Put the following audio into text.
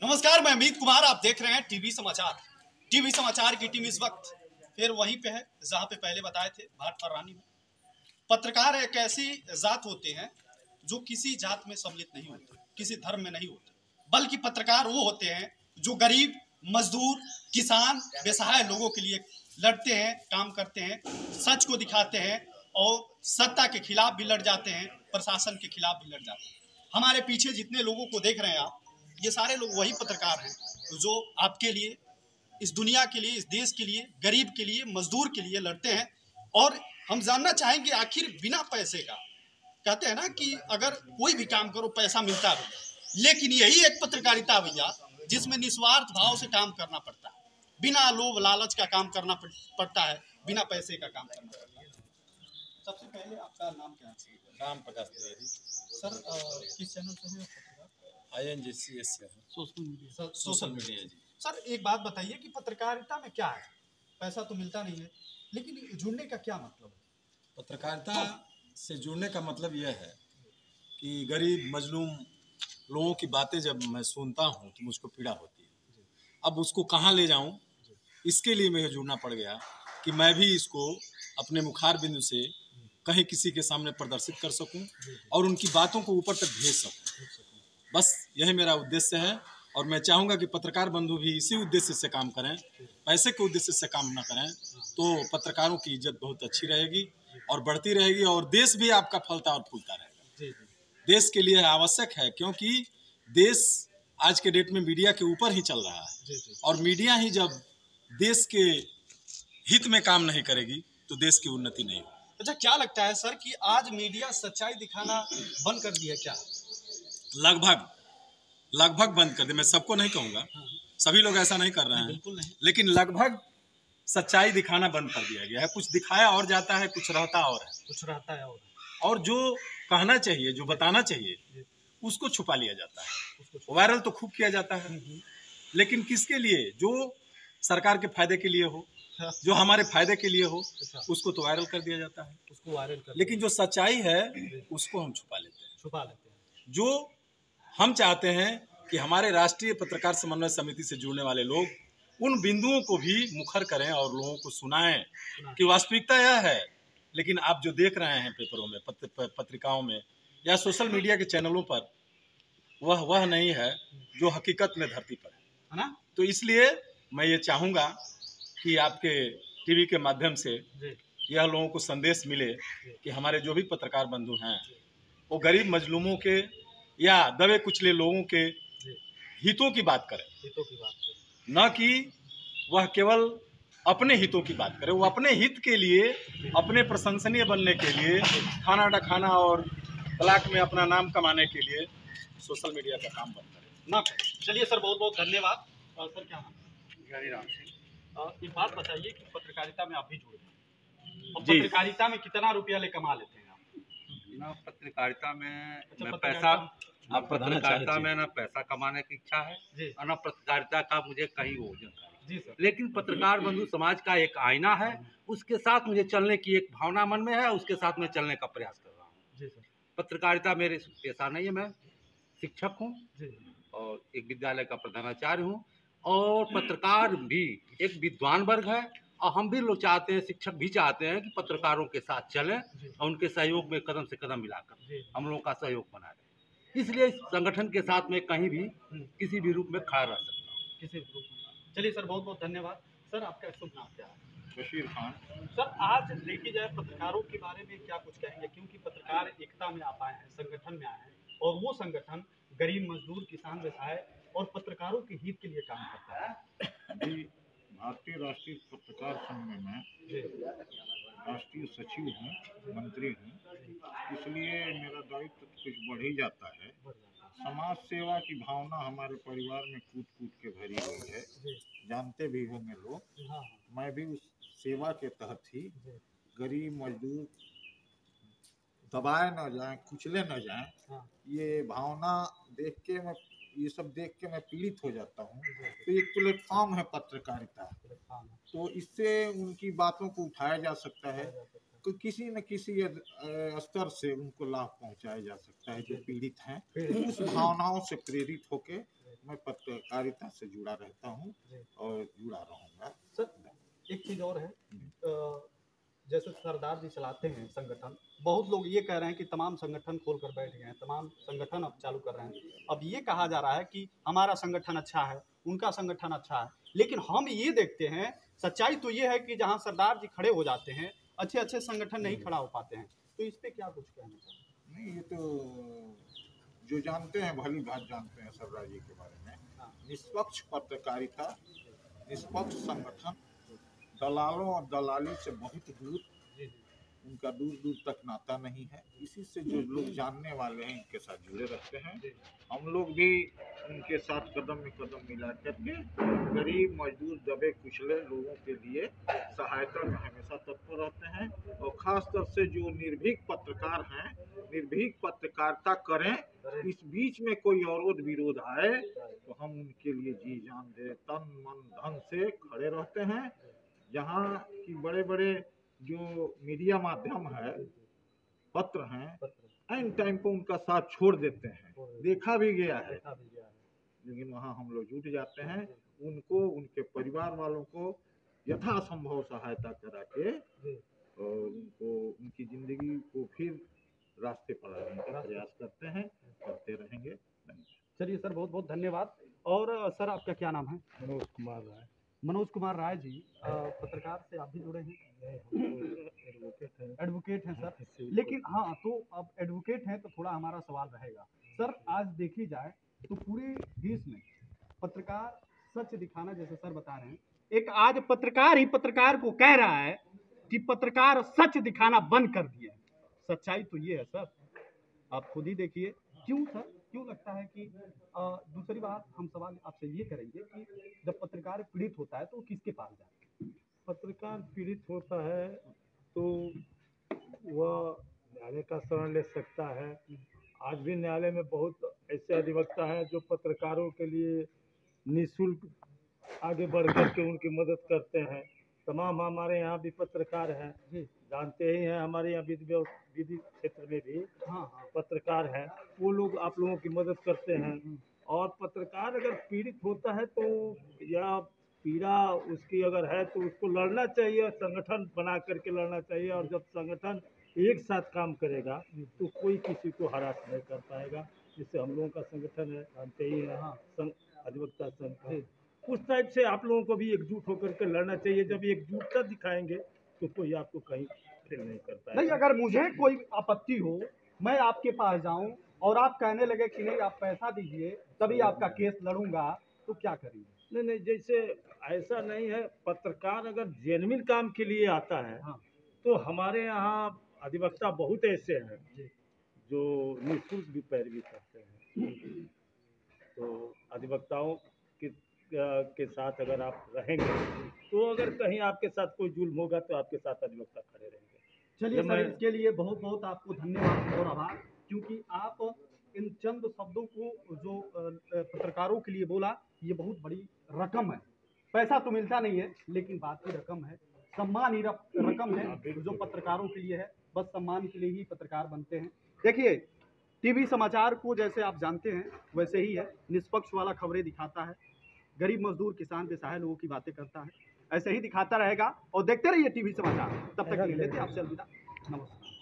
नमस्कार, मैं अमित कुमार। आप देख रहे हैं टीवी समाचार। टीवी समाचार की टीम इस वक्त फिर वहीं पे है जहां पे पहले बताए थे, भाट रानी में। पत्रकार एक ऐसी जात होते हैं जो किसी जात में सम्मिलित नहीं होते, किसी धर्म में नहीं होते, बल्कि पत्रकार वो होते हैं जो गरीब, मजदूर, किसान, बेसहाय लोगों के लिए लड़ते हैं, काम करते हैं, सच को दिखाते हैं और सत्ता के खिलाफ भी लड़ जाते हैं, प्रशासन के खिलाफ भी लड़ जाते हैं। हमारे पीछे जितने लोगों को देख रहे हैं आप, ये सारे लोग वही पत्रकार हैं जो आपके लिए, इस दुनिया के लिए, इस देश के लिए, गरीब के लिए, मजदूर के लिए लड़ते हैं। और हम जानना चाहेंगे आखिर बिना पैसे का, कहते हैं ना कि अगर कोई भी काम करो पैसा मिलता है, लेकिन यही एक पत्रकारिता भैया जिसमें निस्वार्थ भाव से काम करना पड़ता है, बिना लोभ लालच का काम करना पड़ता है, बिना पैसे का काम करना पड़ता है। सबसे पहले आपका नाम क्या है? राम प्रकाश त्रिवेदी। सर किस चैनल से है? INGCS से है। सोशल मीडिया जी। सर एक बात बताइए कि पत्रकारिता में क्या है? पैसा तो मिलता नहीं है, लेकिन जुड़ने का क्या मतलब है? पत्रकारिता से जुड़ने का मतलब यह है कि गरीब मजलूम लोगों की बातें जब मैं सुनता हूँ तो मुझको पीड़ा होती है। अब उसको कहाँ ले जाऊँ, इसके लिए मुझे जुड़ना पड़ गया कि मैं भी इसको अपने मुखार बिंदु से कहीं किसी के सामने प्रदर्शित कर सकूं और उनकी बातों को ऊपर तक भेज सकूं। बस यही मेरा उद्देश्य है और मैं चाहूँगा कि पत्रकार बंधु भी इसी उद्देश्य से काम करें, पैसे के उद्देश्य से काम न करें, तो पत्रकारों की इज्जत बहुत अच्छी रहेगी और बढ़ती रहेगी और देश भी आपका फलता और फूलता रहेगा। देश के लिए आवश्यक है, क्योंकि देश आज के डेट में मीडिया के ऊपर ही चल रहा है और मीडिया ही जब देश के हित में काम नहीं करेगी तो देश की उन्नति नहीं होगी। अच्छा, क्या लगता है सर कि आज मीडिया सच्चाई दिखाना बंद कर दिया क्या? लगभग बंद कर दे। मैं सबको नहीं कहूँगा, सभी लोग ऐसा नहीं कर रहे हैं, बिल्कुल नहीं, लेकिन लगभग सच्चाई दिखाना बंद कर दिया गया है। कुछ दिखाया और जाता है, कुछ रहता और है, कुछ रहता है और जो कहना चाहिए, जो बताना चाहिए, उसको छुपा लिया जाता है। वायरल तो खूब किया जाता है, लेकिन किसके लिए? जो सरकार के फायदे के लिए हो, जो हमारे फायदे के लिए हो, उसको तो वायरल कर दिया जाता है, उसको वायरल कर। लेकिन जो सच्चाई है उसको हम छुपा लेते हैं। जो हम चाहते हैं कि हमारे राष्ट्रीय पत्रकार समन्वय समिति से जुड़ने वाले लोग उन बिंदुओं को भी मुखर करें और लोगों को सुनाएं कि वास्तविकता यह है, लेकिन आप जो देख रहे हैं पेपरों में, पत्रिकाओं में या सोशल मीडिया के चैनलों पर, वह नहीं है जो हकीकत में धरती पर है ना। तो इसलिए मैं ये चाहूँगा कि आपके टीवी के माध्यम से यह लोगों को संदेश मिले कि हमारे जो भी पत्रकार बंधु हैं वो गरीब मजलूमों के या दबे कुचले लोगों के हितों की बात करें, न कि वह केवल अपने हितों की बात करे। वो अपने हित के लिए, अपने प्रशंसनीय बनने के लिए, खाना खाना और ब्लॉक में अपना नाम कमाने के लिए सोशल मीडिया का काम बंद करें ना करें। चलिए सर, बहुत बहुत धन्यवाद। सर क्या नाम? हरिराम सिंह। एक बात बताइए कि पत्रकारिता में आप भी जुड़े हैं, और पत्रकारिता में कितना रुपया ले कमा लेते हैं आप? ना पत्रकारिता में पत्रकारिता में ना पैसा कमाने की इच्छा है और ना पत्रकारिता का मुझे कहीं वो जी सर। लेकिन पत्रकार बंधु समाज का एक आईना है, उसके साथ मुझे चलने की एक भावना मन में है, उसके साथ मैं चलने का प्रयास कर रहा हूँ। जी सर। पत्रकारिता मेरे पेशा नहीं है, मैं शिक्षक हूँ और एक विद्यालय का प्रधानाचार्य हूँ, और पत्रकार भी एक विद्वान वर्ग है और हम भी लोग चाहते हैं, शिक्षक भी चाहते हैं कि पत्रकारों के साथ चलें और उनके सहयोग में कदम से कदम मिलाकर हम लोगों का सहयोग बना रहे। इसलिए संगठन के साथ में कहीं भी किसी भी रूप में खड़ा रह सकता हूँ, किसी भी रूप में। चलिए सर, बहुत बहुत धन्यवाद। सर आपका शुभ नाम क्या है? बशीर खान। सर आज देखी जाए पत्रकारों के बारे में क्या कुछ कहेंगे, क्योंकि पत्रकार एकता में आप आए हैं, संगठन में आए हैं, और वो संगठन गरीब, मजदूर, किसान, व्यवसाय और पत्रकारों के हित के लिए काम करता है। जी, भारतीय राष्ट्रीय पत्रकार संघ में मैं राष्ट्रीय सचिव हूँ, मंत्री हूँ, इसलिए मेरा दायित्व कुछ बढ़ ही जाता है। समाज सेवा की भावना हमारे परिवार में कूट कूट के भरी हुई है, जानते भी होंगे लोग। मैं भी उस सेवा के तहत ही गरीब मजदूर दबाए न जाएं, कुचले न जाएं, ये भावना देख के मैं, ये सब देख के मैं पीड़ित हो जाता हूँ। तो एक प्लेटफॉर्म है पत्रकारिता, तो इससे उनकी बातों को उठाया जा सकता है, तो किसी न किसी स्तर से उनको लाभ पहुंचाया जा सकता है। जो पीड़ित हैं उस भावनाओं से प्रेरित होके मैं पत्रकारिता से जुड़ा रहता हूँ और जुड़ा रहूँगा। सर एक चीज़ और है, जैसे सरदार जी चलाते हैं संगठन, बहुत लोग ये कह रहे हैं कि तमाम संगठन खोल कर बैठ गए हैं, तमाम संगठन अब चालू कर रहे हैं। अब ये कहा जा रहा है कि हमारा संगठन अच्छा है, उनका संगठन अच्छा है, लेकिन हम ये देखते हैं, सच्चाई तो ये है कि जहाँ सरदार जी खड़े हो जाते हैं, अच्छे अच्छे संगठन नहीं खड़ा हो पाते हैं। तो इस पर क्या कुछ कहना चाहिए? नहीं, ये तो जो जानते हैं भली भात जानते हैं सरदार जी के बारे में। निष्पक्ष पत्रकारिता, निष्पक्ष संगठन, दलालों और दलाली से बहुत दूर, उनका दूर दूर तक नाता नहीं है। इसी से जो लोग जानने वाले हैं इनके साथ जुड़े रहते हैं। हम लोग भी उनके साथ कदम में कदम मिला करके गरीब मजदूर दबे कुचले लोगों के लिए सहायता में हमेशा तत्पर रहते हैं। और खासतौर से जो निर्भीक पत्रकार हैं, निर्भीक पत्रकारिता करें, इस बीच में कोई अवरोध विरोध आए तो हम उनके लिए जी जान दे तन मन धन से खड़े रहते हैं। जहाँ की बड़े बड़े जो मीडिया माध्यम है, पत्र हैं, एन टाइम पर उनका साथ छोड़ देते हैं, देखा भी गया है। लेकिन वहाँ हम लोग जुट जाते हैं, उनको उनके परिवार वालों को यथासंभव सहायता करा के और उनको उनकी जिंदगी को फिर रास्ते पर आने का प्रयास करते हैं, करते रहेंगे। चलिए सर, बहुत बहुत धन्यवाद। और सर आपका क्या नाम है? मनोज कुमार राय। मनोज कुमार राय जी, पत्रकार से आप भी जुड़े हैं? एडवोकेट हैं सर। लेकिन हाँ, तो अब एडवोकेट हैं तो थोड़ा हमारा सवाल रहेगा सर, आज देखी जाए तो पूरे देश में पत्रकार सच दिखाना, जैसे सर बता रहे हैं, एक आज पत्रकार ही पत्रकार को कह रहा है कि पत्रकार सच दिखाना बंद कर दिया है। सच्चाई तो ये है सर, आप खुद ही देखिए। क्यों सर, क्यों लगता है कि दूसरी बात हम सवाल आपसे ये करेंगे कि जब पत्रकार पीड़ित होता है तो किसके पास जाए? पत्रकार पीड़ित होता है तो वह न्यायालय का शरण ले सकता है। आज भी न्यायालय में बहुत ऐसे अधिवक्ता हैं जो पत्रकारों के लिए निःशुल्क आगे बढ़ कर के उनकी मदद करते हैं। तमाम हमारे यहाँ भी पत्रकार हैं, जानते ही हैं, हमारे यहाँ विधि क्षेत्र में भी पत्रकार हैं, वो लोग आप लोगों की मदद करते हैं। और पत्रकार अगर पीड़ित होता है तो या पीड़ा उसकी अगर है तो उसको लड़ना चाहिए, संगठन बना करके लड़ना चाहिए। और जब संगठन एक साथ काम करेगा तो कोई किसी को हरास नहीं कर पाएगा। जिससे हम लोगों का संगठन है, जानते ही हैं, अधिवक्ता संघ, उस टाइप से आप लोगों को भी एकजुट होकर के लड़ना चाहिए। जब एकजुटता दिखाएंगे तो कोई आपको कहीं फेल नहीं कर पाएगा। नहीं, अगर मुझे कोई आपत्ति हो, मैं आपके पास जाऊं और आप कहने लगे कि नहीं आप पैसा दीजिए तभी आपका केस लड़ूंगा, तो क्या करेंगे? नहीं नहीं, जैसे ऐसा नहीं है। पत्रकार अगर जेन्युइन काम के लिए आता है तो हमारे यहाँ अधिवक्ता बहुत ऐसे हैं जो निःशुल्क भी पैरवी करते हैं। तो अधिवक्ताओं के साथ अगर आप रहेंगे तो अगर कहीं आपके साथ कोई जुल्म होगा तो आपके साथ अधिवक्ता खड़े रहेंगे। चलिए सर, इसके लिए बहुत बहुत आपको धन्यवाद और आभार, क्योंकि आप इन चंद शब्दों को जो पत्रकारों के लिए बोला, ये बहुत बड़ी रकम है। पैसा तो मिलता नहीं है, लेकिन बात की रकम है, सम्मान ही रकम है जो पत्रकारों के लिए है। बस सम्मान के लिए ही पत्रकार बनते हैं। देखिए, टीवी समाचार को जैसे आप जानते हैं वैसे ही है, निष्पक्ष वाला खबरें दिखाता है, गरीब मजदूर किसान बेसहारा लोगों की बातें करता है, ऐसे ही दिखाता रहेगा। और देखते रहिए टीवी समाचार। तब तक के लिए लेते हैं आपसे अलविदा, नमस्कार।